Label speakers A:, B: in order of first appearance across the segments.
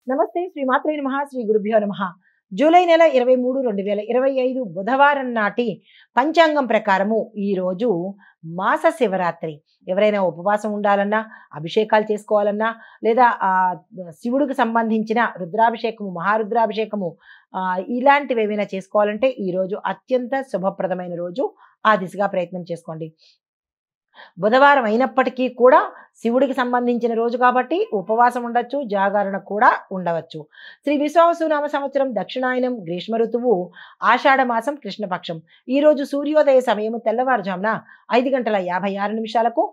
A: నమస్తే శ్రీ మాత్రే నమః శ్రీ గురుభ్యో నమః. జూలై నెల 23, 2025 బుధవారం నాటి పంచాంగం ప్రకారము ఈరోజు మాస శివరాత్రి. ఎవరైనా ఉపవాసం ఉండాలన్నా, అభిషేకాలు చేసుకోవాలన్నా, లేదా శివుడికి సంబంధించిన రుద్రాభిషేకము, మహారుద్రాభిషేకము ఇలాంటివి ఏమైనా చేసుకోవాలంటే ఈరోజు అత్యంత శుభప్రదమైన రోజు. ఆ దిశగా ప్రయత్నం చేసుకోండి. బుధవారం అయినప్పటికీ కూడా శివుడికి సంబంధించిన రోజు కాబట్టి ఉపవాసం ఉండొచ్చు, జాగరణ కూడా ఉండవచ్చు. శ్రీ విశ్వావసునామ సంవత్సరం దక్షిణాయనం గ్రీష్మ ఋతువు ఆషాఢ మాసం కృష్ణపక్షం. ఈరోజు సూర్యోదయ సమయం తెల్లవారుజామున 5:56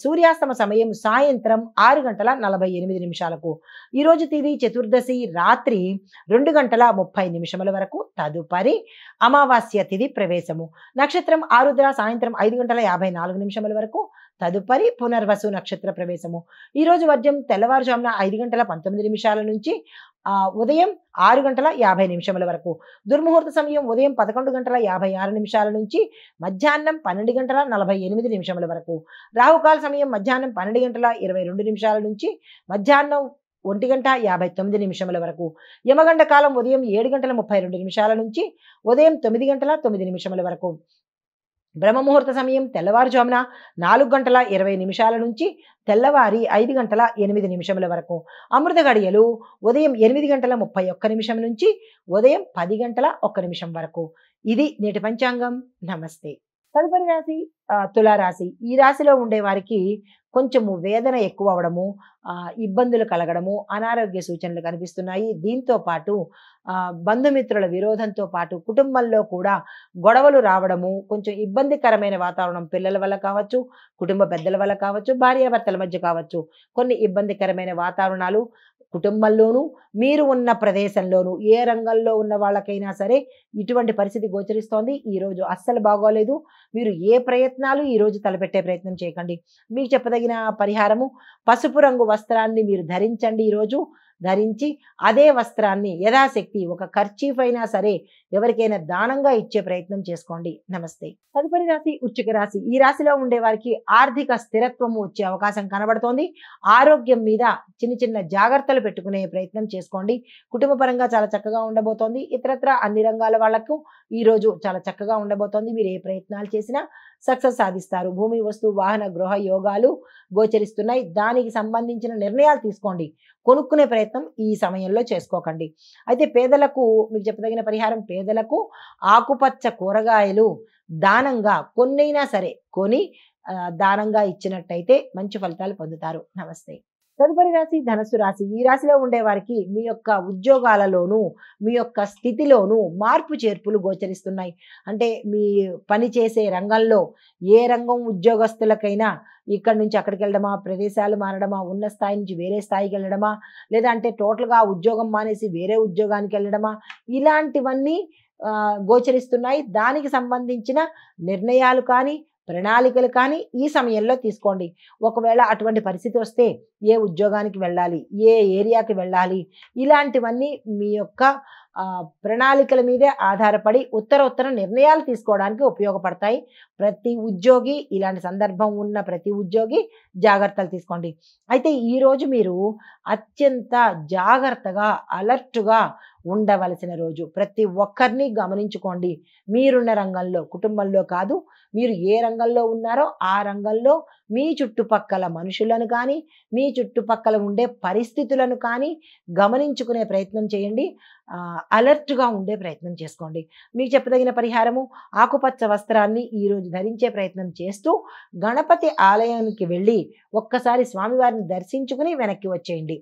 A: సూర్యాస్తమ సమయం సాయంత్రం 6:48. ఈరోజు తిథి చతుర్దశి రాత్రి 2:30 వరకు. తదుపరి అమావాస్య తిథి ప్రవేశము. నక్షత్రం ఆరుద్ర సాయంత్రం 5:54 వరకు. తదుపరి పునర్వసు నక్షత్ర ప్రవేశము. ఈరోజు వర్జం తెల్లవారుజామున 5:19 నుంచి ఉదయం 6:50 వరకు. దుర్ముహూర్త సమయం ఉదయం 11:56 నుంచి మధ్యాహ్నం 12:48 వరకు. రాహుకాల సమయం మధ్యాహ్నం 12:22 నుంచి మధ్యాహ్నం 1:59 వరకు. యమగండ కాలం ఉదయం 7:32 నుంచి ఉదయం 9:09 వరకు. బ్రహ్మముహూర్త సమయం తెల్లవారుజామున 4:20 నుంచి తెల్లవారి 5:08 వరకు. అమృత గడియలు ఉదయం 8:31 నుంచి ఉదయం 10:01 వరకు. ఇది నేటి పంచాంగం. నమస్తే. తదుపరి రాశి తులారాశి. ఈ రాశిలో ఉండే వారికి కొంచెము వేదన ఎక్కువ అవడము, ఇబ్బందులు కలగడము, అనారోగ్య సూచనలు కనిపిస్తున్నాయి. దీంతో పాటు బంధుమిత్రుల విరోధంతో పాటు కుటుంబంలో కూడా గొడవలు రావడము, కొంచెం ఇబ్బందికరమైన వాతావరణం పిల్లల వల్ల కావచ్చు, కుటుంబ పెద్దల వల్ల కావచ్చు, భార్యాభర్తల మధ్య కావచ్చు. కొన్ని ఇబ్బందికరమైన వాతావరణాలు కుటుంబంలోనూ, మీరు ఉన్న ప్రదేశంలోనూ, ఏ రంగంలో ఉన్న వాళ్ళకైనా సరే ఇటువంటి పరిస్థితి గోచరిస్తోంది. ఈరోజు అస్సలు బాగోలేదు. మీరు ఏ ప్రయత్నాలు ఈరోజు తలపెట్టే ప్రయత్నం చేయకండి. మీకు చెప్పదగిన పరిహారము, పసుపు రంగు వస్త్రాన్ని మీరు ధరించండి. ఈరోజు ధరించి అదే వస్త్రాన్ని యథాశక్తి ఒక కర్చీఫ్ అయినా సరే ఎవరికైనా దానంగా ఇచ్చే ప్రయత్నం చేసుకోండి. నమస్తే. తదుపరి రాశి వృశ్చిక రాశి. ఈ రాశిలో ఉండే వారికి ఆర్థిక స్థిరత్వము వచ్చే అవకాశం కనబడుతోంది. ఆరోగ్యం మీద చిన్న చిన్న జాగ్రత్తలు పెట్టుకునే ప్రయత్నం చేసుకోండి. కుటుంబ పరంగా చాలా చక్కగా ఉండబోతోంది. ఇతరత్ర అన్ని రంగాల వాళ్లకు ఈరోజు చాలా చక్కగా ఉండబోతోంది. మీరు ఏ ప్రయత్నాలు చేసినా సక్సెస్ సాధిస్తారు. భూమి, వస్తు, వాహన, గృహ యోగాలు గోచరిస్తున్నాయి. దానికి సంబంధించిన నిర్ణయాలు తీసుకోండి. కొనుక్కునే ప్రయత్నం ఈ సమయంలో చేసుకోకండి. అయితే పేదలకు మీకు చెప్పదగిన పరిహారం, పేదలకు ఆకుపచ్చ కూరగాయలు దానంగా కొన్నైనా సరే కొని దానంగా ఇచ్చినట్టయితే మంచి ఫలితాలు పొందుతారు. నమస్తే. తదుపరి రాశి ధనస్సు రాశి. ఈ రాశిలో ఉండే వారికి మీ యొక్క ఉద్యోగాలలోనూ, మీ యొక్క స్థితిలోనూ మార్పు చేర్పులు గోచరిస్తున్నాయి. అంటే మీ పని చేసే రంగంలో ఏ రంగం ఉద్యోగస్తులకైనా ఇక్కడి నుంచి అక్కడికి వెళ్ళడమా, ప్రదేశాలు మారడమా, ఉన్న స్థాయి నుంచి వేరే స్థాయికి వెళ్ళడమా, లేదా అంటే టోటల్గా ఉద్యోగం మానేసి వేరే ఉద్యోగానికి వెళ్ళడమా, ఇలాంటివన్నీ గోచరిస్తున్నాయి. దానికి సంబంధించిన నిర్ణయాలు కానీ ప్రణాళికలు కానీ ఈ సమయంలో తీసుకోండి. ఒకవేళ అటువంటి పరిస్థితి వస్తే ఏ ఉద్యోగానికి వెళ్ళాలి, ఏ ఏరియాకి వెళ్ళాలి, ఇలాంటివన్నీ మీ యొక్క ప్రణాళికల మీదే ఆధారపడి ఉత్తర నిర్ణయాలు తీసుకోవడానికి ఉపయోగపడతాయి. ప్రతి ఉద్యోగి ఇలాంటి సందర్భం ఉన్న ప్రతి ఉద్యోగి జాగ్రత్తలు తీసుకోండి. అయితే ఈరోజు మీరు అత్యంత జాగ్రత్తగా అలర్ట్గా ఉండవలసిన రోజు. ప్రతి ఒక్కరిని గమనించుకోండి. మీరున్న రంగంలో, కుటుంబంలో కాదు, మీరు ఏ రంగంలో ఉన్నారో ఆ రంగంలో మీ చుట్టుపక్కల మనుషులను కానీ, మీ చుట్టుపక్కల ఉండే పరిస్థితులను కానీ గమనించుకునే ప్రయత్నం చేయండి. అలర్ట్గా ఉండే ప్రయత్నం చేసుకోండి. మీకు చెప్పదగిన పరిహారము, ఆకుపచ్చ వస్త్రాన్ని ఈరోజు ధరించే ప్రయత్నం చేస్తూ గణపతి ఆలయానికి వెళ్ళి ఒక్కసారి స్వామివారిని దర్శించుకుని వెనక్కి వచ్చేయండి.